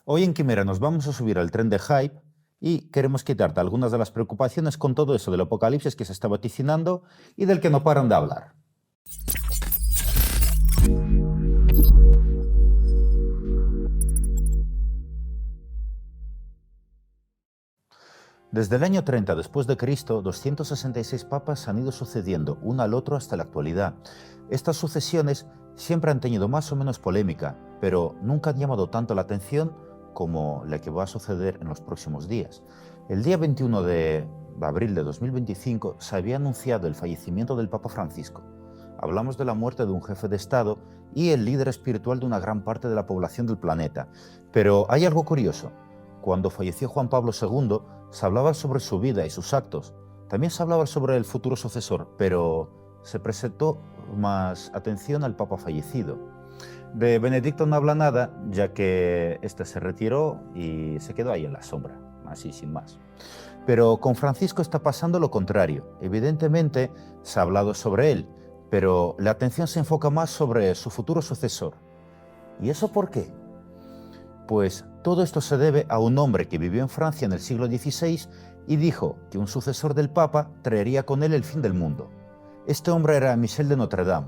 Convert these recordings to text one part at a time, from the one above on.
Hoy en Quimera nos vamos a subir al tren de hype y queremos quitarte algunas de las preocupaciones con todo eso del apocalipsis que se está vaticinando y del que no paran de hablar. Desde el año 30 después de Cristo, 266 papas han ido sucediendo uno al otro hasta la actualidad. Estas sucesiones siempre han tenido más o menos polémica, pero nunca han llamado tanto la atención como la que va a suceder en los próximos días. El día 21 de abril de 2025 se había anunciado el fallecimiento del Papa Francisco. Hablamos de la muerte de un jefe de Estado y el líder espiritual de una gran parte de la población del planeta. Pero hay algo curioso. Cuando falleció Juan Pablo II, se hablaba sobre su vida y sus actos. También se hablaba sobre el futuro sucesor, pero se prestó más atención al Papa fallecido. De Benedicto no habla nada, ya que este se retiró y se quedó ahí en la sombra, así sin más. Pero con Francisco está pasando lo contrario. Evidentemente se ha hablado sobre él, pero la atención se enfoca más sobre su futuro sucesor. ¿Y eso por qué? Pues todo esto se debe a un hombre que vivió en Francia en el siglo XVI y dijo que un sucesor del Papa traería con él el fin del mundo. Este hombre era Michel de Notre Dame,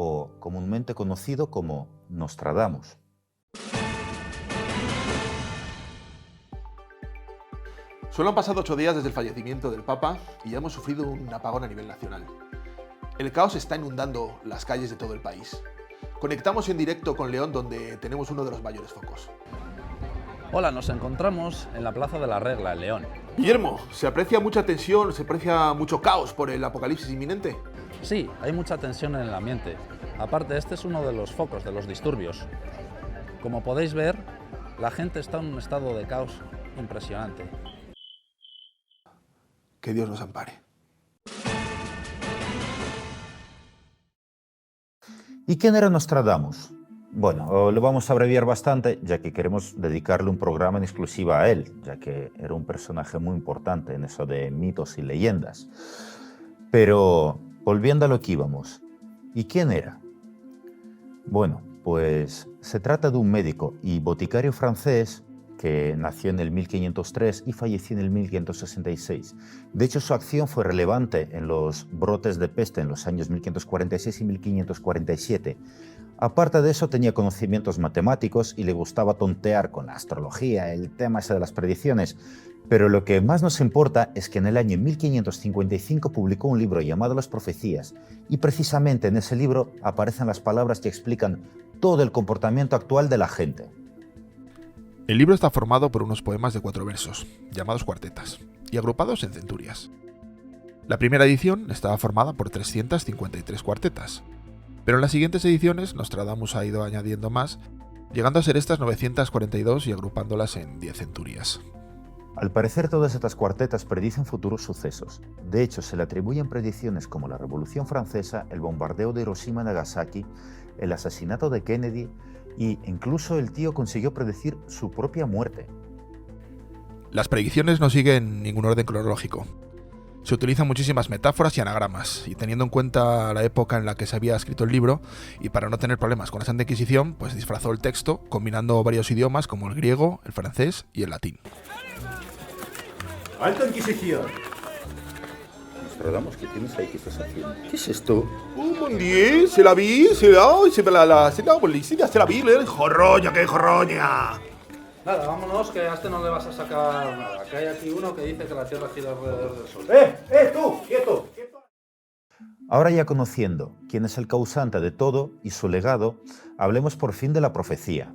o comúnmente conocido como Nostradamus. Solo han pasado 8 días desde el fallecimiento del Papa y ya hemos sufrido un apagón a nivel nacional. El caos está inundando las calles de todo el país. Conectamos en directo con León, donde tenemos uno de los mayores focos. Hola, nos encontramos en la Plaza de la Regla, en León. Guillermo, ¿se aprecia mucha tensión, se aprecia mucho caos por el apocalipsis inminente? Sí, hay mucha tensión en el ambiente. Aparte, este es uno de los focos de los disturbios. Como podéis ver, la gente está en un estado de caos impresionante. Que Dios nos ampare. ¿Y quién era Nostradamus? Bueno, lo vamos a abreviar bastante, ya que queremos dedicarle un programa en exclusiva a él, ya que era un personaje muy importante en eso de mitos y leyendas. Pero, volviendo a lo que íbamos, ¿y quién era? Bueno, pues se trata de un médico y boticario francés que nació en el 1503 y falleció en el 1566. De hecho, su acción fue relevante en los brotes de peste en los años 1546 y 1547. Aparte de eso, tenía conocimientos matemáticos y le gustaba tontear con la astrología, el tema ese de las predicciones. Pero lo que más nos importa es que en el año 1555 publicó un libro llamado Las Profecías, y precisamente en ese libro aparecen las palabras que explican todo el comportamiento actual de la gente. El libro está formado por unos poemas de 4 versos, llamados cuartetas, y agrupados en centurias. La primera edición estaba formada por 353 cuartetas, pero en las siguientes ediciones Nostradamus ha ido añadiendo más, llegando a ser estas 942 y agrupándolas en 10 centurias. Al parecer, todas estas cuartetas predicen futuros sucesos. De hecho, se le atribuyen predicciones como la Revolución Francesa, el bombardeo de Hiroshima y Nagasaki, el asesinato de Kennedy, y incluso el tío consiguió predecir su propia muerte. Las predicciones no siguen ningún orden cronológico. Se utilizan muchísimas metáforas y anagramas, y teniendo en cuenta la época en la que se había escrito el libro, y para no tener problemas con la Santa Inquisición, pues disfrazó el texto combinando varios idiomas como el griego, el francés y el latín. ¡Alta Inquisición! Nostradamus, ¿qué tienes ahí? ¿Qué estás haciendo? ¿Qué es esto? Buen día, se la vi, se la vi, jorroña, que jorroña. Nada, vámonos, que a este no le vas a sacar nada. Que hay aquí uno que dice que la Tierra gira alrededor del Sol. ¡Tú! ¡Quieto! Ahora ya conociendo quién es el causante de todo y su legado, hablemos por fin de la profecía.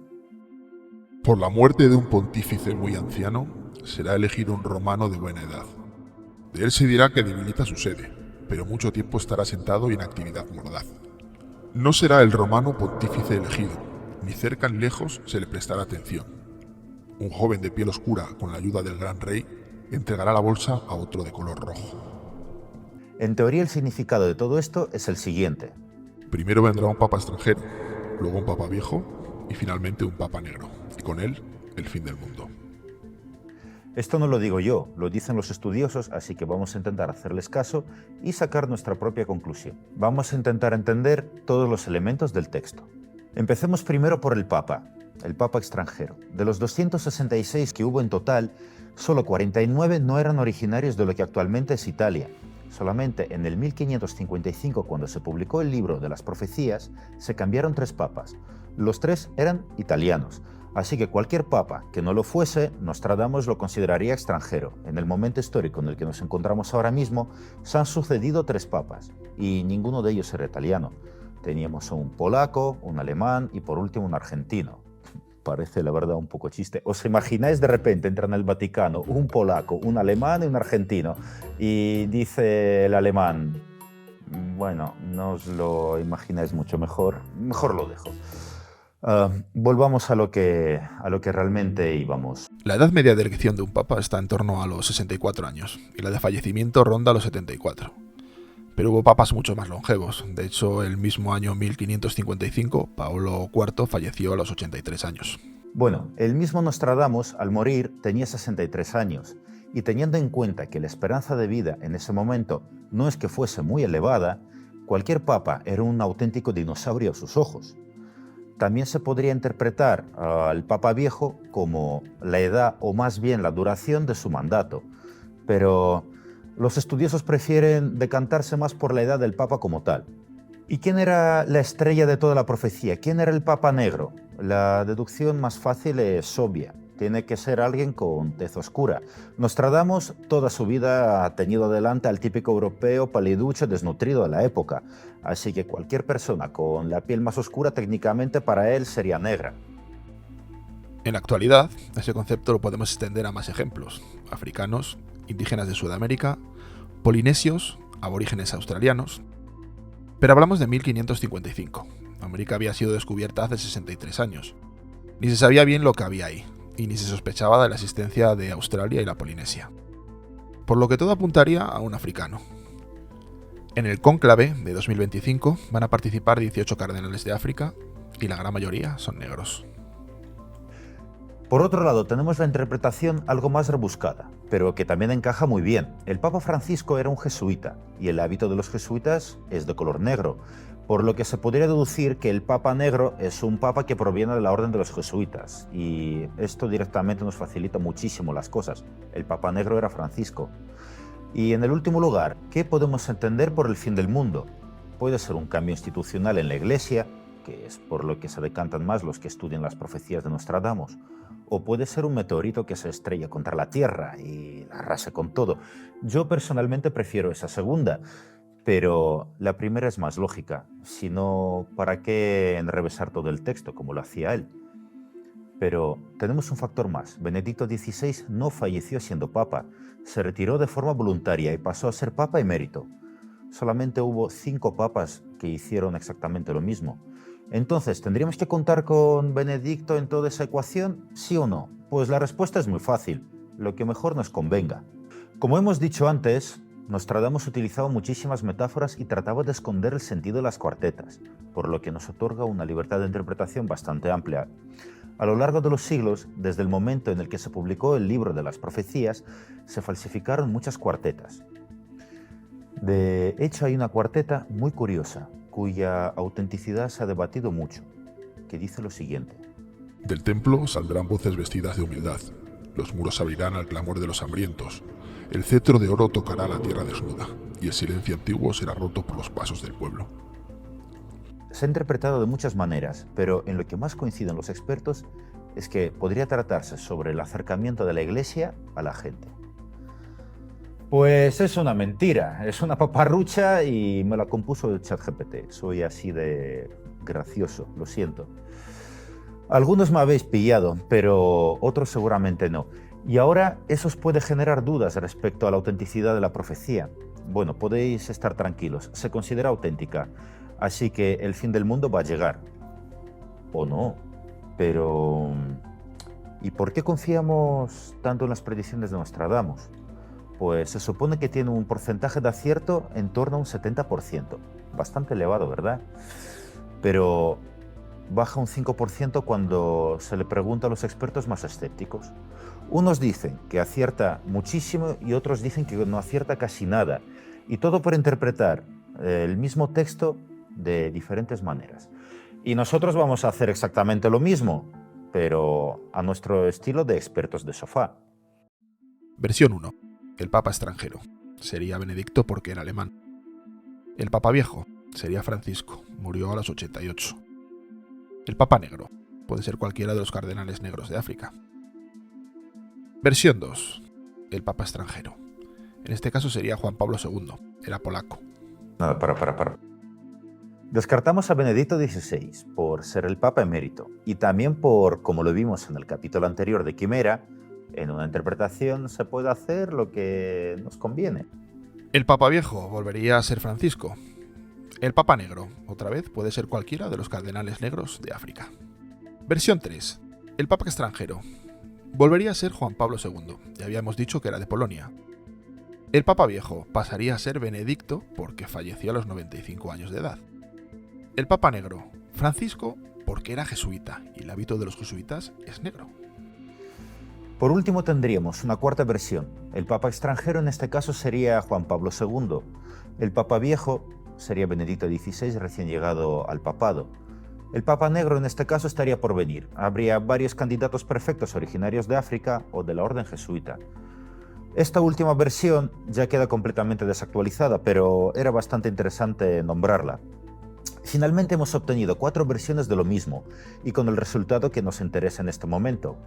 Por la muerte de un pontífice muy anciano, será elegido un romano de buena edad. De él se dirá que debilita su sede, pero mucho tiempo estará sentado y en actividad mordaz. No será el romano pontífice elegido, ni cerca ni lejos se le prestará atención. Un joven de piel oscura, con la ayuda del gran rey, entregará la bolsa a otro de color rojo. En teoría, el significado de todo esto es el siguiente. Primero vendrá un papa extranjero, luego un papa viejo y finalmente un papa negro, y con él el fin del mundo. Esto no lo digo yo, lo dicen los estudiosos, así que vamos a intentar hacerles caso y sacar nuestra propia conclusión. Vamos a intentar entender todos los elementos del texto. Empecemos primero por el Papa. el Papa extranjero. De los 266 que hubo en total, solo 49 no eran originarios de lo que actualmente es Italia. Solamente en el 1555, cuando se publicó el libro de las profecías, se cambiaron 3 papas. Los 3 eran italianos. Así que cualquier papa que no lo fuese, Nostradamus lo consideraría extranjero. En el momento histórico en el que nos encontramos ahora mismo, se han sucedido 3 papas, y ninguno de ellos era italiano. Teníamos un polaco, un alemán y por último un argentino. Parece la verdad un poco chiste. ¿Os imagináis de repente entrar en el Vaticano un polaco, un alemán y un argentino? Y dice el alemán, bueno, no os lo imagináis mucho, mejor lo dejo. Volvamos a lo que realmente íbamos. La edad media de elección de un papa está en torno a los 64 años y la de fallecimiento ronda los 74. Pero hubo papas mucho más longevos. De hecho, el mismo año 1555, Paolo IV falleció a los 83 años. Bueno, el mismo Nostradamus, al morir, tenía 63 años. Y teniendo en cuenta que la esperanza de vida en ese momento no es que fuese muy elevada, cualquier papa era un auténtico dinosaurio a sus ojos. También se podría interpretar al Papa Viejo como la edad o más bien la duración de su mandato, pero los estudiosos prefieren decantarse más por la edad del Papa como tal. ¿Y quién era la estrella de toda la profecía? ¿Quién era el Papa Negro? La deducción más fácil es obvia. Tiene que ser alguien con tez oscura. Nostradamus toda su vida ha tenido delante al típico europeo paliducho desnutrido de la época, así que cualquier persona con la piel más oscura técnicamente para él sería negra. En la actualidad, ese concepto lo podemos extender a más ejemplos: africanos, indígenas de Sudamérica, polinesios, aborígenes australianos. Pero hablamos de 1555. América había sido descubierta hace 63 años. Ni se sabía bien lo que había ahí, y ni se sospechaba de la existencia de Australia y la Polinesia. Por lo que todo apuntaría a un africano. En el cónclave de 2025 van a participar 18 cardenales de África, y la gran mayoría son negros. Por otro lado, tenemos la interpretación algo más rebuscada, pero que también encaja muy bien. El Papa Francisco era un jesuita, y el hábito de los jesuitas es de color negro, por lo que se podría deducir que el Papa Negro es un papa que proviene de la orden de los jesuitas, y esto directamente nos facilita muchísimo las cosas. El Papa Negro era Francisco. Y en el último lugar, ¿qué podemos entender por el fin del mundo? Puede ser un cambio institucional en la Iglesia, que es por lo que se decantan más los que estudian las profecías de Nostradamus, o puede ser un meteorito que se estrella contra la Tierra y la arrase con todo. Yo personalmente prefiero esa segunda, pero la primera es más lógica. Si no, ¿para qué enrevesar todo el texto como lo hacía él? Pero tenemos un factor más. Benedicto XVI no falleció siendo papa, se retiró de forma voluntaria y pasó a ser papa emérito. Solamente hubo 5 papas que hicieron exactamente lo mismo. Entonces, ¿tendríamos que contar con Benedicto en toda esa ecuación? ¿Sí o no? Pues la respuesta es muy fácil, lo que mejor nos convenga. Como hemos dicho antes, Nostradamus utilizaba muchísimas metáforas y trataba de esconder el sentido de las cuartetas, por lo que nos otorga una libertad de interpretación bastante amplia. A lo largo de los siglos, desde el momento en el que se publicó el libro de las profecías, se falsificaron muchas cuartetas. De hecho, hay una cuarteta muy curiosa, cuya autenticidad se ha debatido mucho, que dice lo siguiente. Del templo saldrán voces vestidas de humildad. Los muros abrirán al clamor de los hambrientos. El cetro de oro tocará la tierra desnuda, y el silencio antiguo será roto por los pasos del pueblo. Se ha interpretado de muchas maneras, pero en lo que más coinciden los expertos es que podría tratarse sobre el acercamiento de la Iglesia a la gente. Pues es una mentira, es una paparrucha y me la compuso el ChatGPT. Soy así de gracioso, lo siento. Algunos me habéis pillado, pero otros seguramente no. Y ahora eso os puede generar dudas respecto a la autenticidad de la profecía. Bueno, podéis estar tranquilos, se considera auténtica, así que el fin del mundo va a llegar. O no, pero... ¿y por qué confiamos tanto en las predicciones de Nostradamus? Pues se supone que tiene un porcentaje de acierto en torno a un 70%. Bastante elevado, ¿verdad? Pero baja un 5% cuando se le pregunta a los expertos más escépticos. Unos dicen que acierta muchísimo y otros dicen que no acierta casi nada. Y todo por interpretar el mismo texto de diferentes maneras. Y nosotros vamos a hacer exactamente lo mismo. pero a nuestro estilo de expertos de sofá. Versión 1. El Papa extranjero. Sería Benedicto porque era alemán. El Papa viejo. Sería Francisco. Murió a los 88. El Papa negro. Puede ser cualquiera de los cardenales negros de África. Versión 2. El Papa extranjero. En este caso sería Juan Pablo II. Era polaco. Nada, para. Descartamos a Benedicto XVI por ser el Papa emérito y también por, como lo vimos en el capítulo anterior de Quimera, en una interpretación se puede hacer lo que nos conviene. El Papa viejo volvería a ser Francisco. El Papa negro, otra vez, puede ser cualquiera de los cardenales negros de África. Versión 3. El Papa extranjero. Volvería a ser Juan Pablo II. Ya habíamos dicho que era de Polonia. El Papa viejo pasaría a ser Benedicto porque falleció a los 95 años de edad. El Papa negro. Francisco porque era jesuita y el hábito de los jesuitas es negro. Por último tendríamos una cuarta versión. El Papa extranjero en este caso sería Juan Pablo II. El Papa viejo sería Benedicto XVI recién llegado al papado. El Papa negro en este caso estaría por venir. Habría varios candidatos perfectos originarios de África o de la orden jesuita. Esta última versión ya queda completamente desactualizada, pero era bastante interesante nombrarla. Finalmente hemos obtenido 4 versiones de lo mismo y con el resultado que nos interesa en este momento.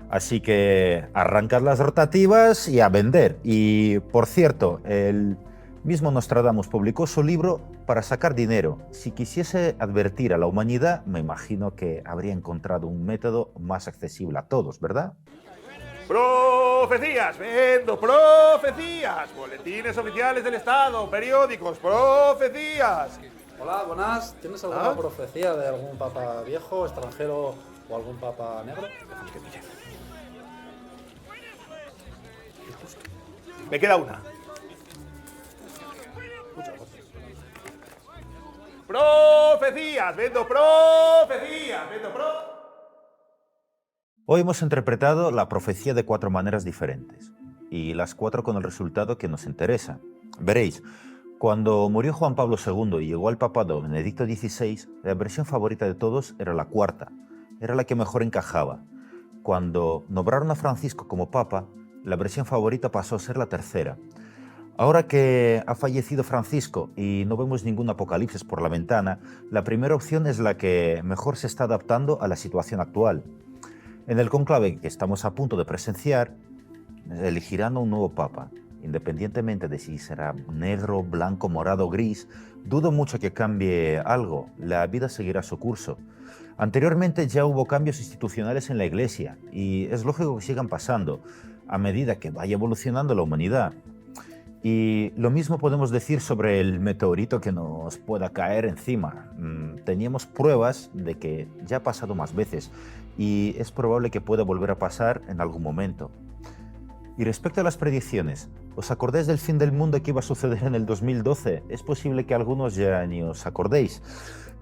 Así que arrancad las rotativas y a vender. Y por cierto, el mismo Nostradamus publicó su libro para sacar dinero. Si quisiese advertir a la humanidad, me imagino que habría encontrado un método más accesible a todos, ¿verdad? Profecías, vendo profecías, boletines oficiales del Estado, periódicos, profecías. Hola, buenas. ¿Tienes alguna profecía de algún papa viejo, extranjero o algún papa negro? Déjame que mire. Me queda una. Profecías, vendo profecías, vendo profecías. Hoy hemos interpretado la profecía de 4 maneras diferentes, y las 4 con el resultado que nos interesa. Veréis, cuando murió Juan Pablo II y llegó al papado Benedicto XVI, la versión favorita de todos era la cuarta, era la que mejor encajaba. Cuando nombraron a Francisco como papa, la versión favorita pasó a ser la tercera. Ahora que ha fallecido Francisco y no vemos ningún apocalipsis por la ventana, la primera opción es la que mejor se está adaptando a la situación actual. En el conclave que estamos a punto de presenciar, elegirán a un nuevo papa. Independientemente de si será negro, blanco, morado o gris, dudo mucho que cambie algo. La vida seguirá su curso. Anteriormente ya hubo cambios institucionales en la Iglesia y es lógico que sigan pasando a medida que vaya evolucionando la humanidad. Y lo mismo podemos decir sobre el meteorito que nos pueda caer encima. Teníamos pruebas de que ya ha pasado más veces y es probable que pueda volver a pasar en algún momento. Y respecto a las predicciones, ¿os acordáis del fin del mundo que iba a suceder en el 2012? Es posible que algunos ya ni os acordéis.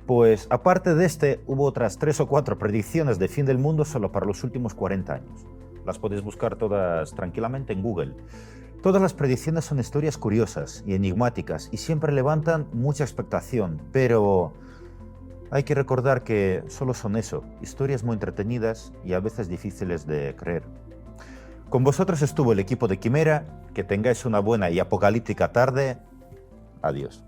Pues aparte de este, hubo otras 3 o 4 predicciones de fin del mundo solo para los últimos 40 años. Las podéis buscar todas tranquilamente en Google. Todas las predicciones son historias curiosas y enigmáticas y siempre levantan mucha expectación, pero hay que recordar que solo son eso, historias muy entretenidas y a veces difíciles de creer. Con vosotros estuvo el equipo de Quimera, que tengáis una buena y apocalíptica tarde. Adiós.